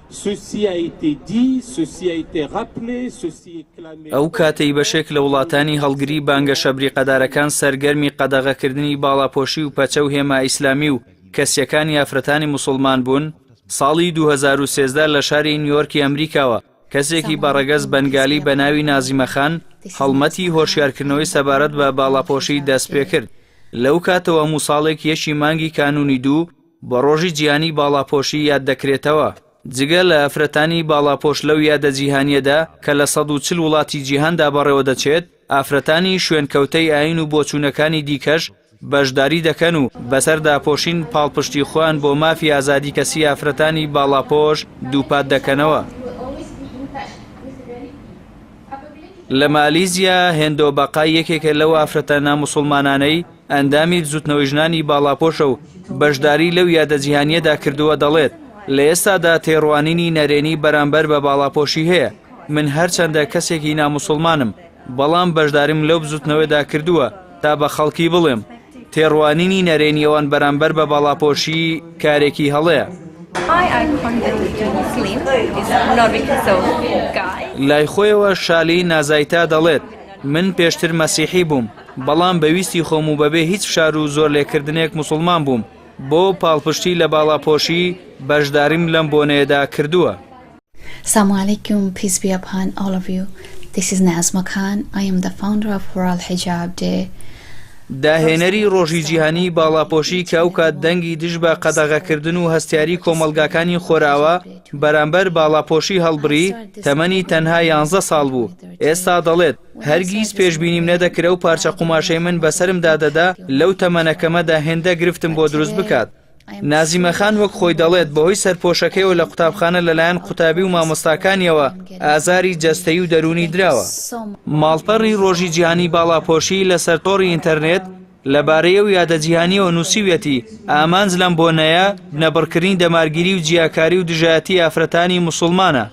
Ceci a été dit, ceci a été rappelé, ceci est clamé. ئەو کاتەی بەشێک لە وڵاتانی هەڵگری بانگە شەبریقەدارەکان سەرگەرمی قەدەغەکردنی باڵاپۆشی و پەچە و هێما ئیسلامی و کەسیەکانی ئافرەتانی موسڵمان بوون، ساڵی 2013 لە شاری نیویۆرکی ئەمریکاوە کەسێکی بەڕەگەز بەنگالی بە ناوی نازیمەخان هەڵمەتی هۆشیارکردنەوەی سەبارەت بە باڵاپۆشی دەست پێ کرد. لەو کاتەوە هەموو ساڵێک یەشی مانگی کانونی 2 بە ڕۆژی جیهانی باڵاپۆشی یاد دەکرێتەوە. جگە لە ئافرەتانی باڵاپۆش لەو یادە جیهانیەدا کە لە 140 وڵاتی جیهاندا بەڕێوە دەچێت، ئافرەتانی شوێنکەوتەی ئاین و بۆچوونەکانی دیکەش بەشداری دەکەن و بەسەر داپۆشین پاڵپشتی خۆیان بۆ مافی ئازادی کەسی ئافرەتانی باڵاپۆش دووپات دەکەنەوە. لە مالیزیا هێندۆبەقای یەکێکە لەو ئافرەتە ناموسڵمانانەی ئەندامی زوتنەوەی ژنانی باڵاپۆشە و بەشداری لەو یادە جیهانیەدا کردووە دەڵێت لە ئێستادا تێڕوانینی نەرێنی بەرامبەر بە باڵاپۆشی هەیە. من هەرچەندە کەسێکی ناموسڵمانم بەڵام بەشداریم لەو بزوتنەوەدا کردووە تا بە خەڵکی بڵێم تێڕوانینی نەرێنیەوان بەرامبەر بە باڵاپۆشی کارێکی هەڵەیە. لای خۆیەوە شالی نازایتا دەڵێت من پێشتر مەسیحی بووم بەڵام بەویستی خۆم و بەبێ هیچ فشار و زۆر لێکردنێک موسڵمان بووم بۆ پاڵپشتی لە باڵاپۆشی بەشداریم لەم بۆنەیەدا کردووە. Assalamu alaikum, peace be upon all of you. This is Nazma Khan. I am the founder of World Hijab Day. داهێنەری ڕۆژی جیهانی باڵاپۆشی کە ئەو کات دەنگی دژ بە قەدەغەکردن و هەستیاری کۆمەلگاکانی خۆراوە بەرامبەر باڵاپۆشی هەڵبڕی تەمەنی تەنها 11 ساڵ بوو. ئێستا دەڵێت هەرگیز پێشبینیم نەدەکرا و پارچە قوماشەی من بەسرمدا دەدا لەو تەمەنەکەمەدا هێندە گرفتم بۆ دروست بکات. نازیمەخان وەک خۆی دەڵێت بەهۆی سەرپۆشەکەیەوە لە قوتابخانە لەلایەن قوتابی و مامۆستاکانیەوە ئازاری جەستەیی و دەرونی دراوە. ماڵپەڕی ڕۆژی جیهانی باڵاپۆشی لەسەر تۆڕی ئینتەرنێت لەبارەیە و یادە جیهانیەوە نووسیوێتی ئامانج لەم بۆنەیە بنەبڕکردنی دەمارگیری و جیاکاری و دژایەتی ئافرەتانی موسڵمانە.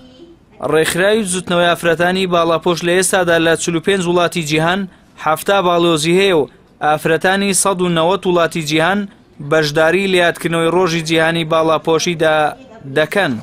ڕێکخراوی زوتنەوەی ئافرەتانی باڵاپۆش لە ئێستادا لە 45 وڵاتی جیهان 7 باڵۆزی هەیە و ئافرەتانی 190 وڵاتی جیهان بەشداری لە یادکردنەوەی ڕۆژی جیهانی باڵاپۆشیدا دەکەن.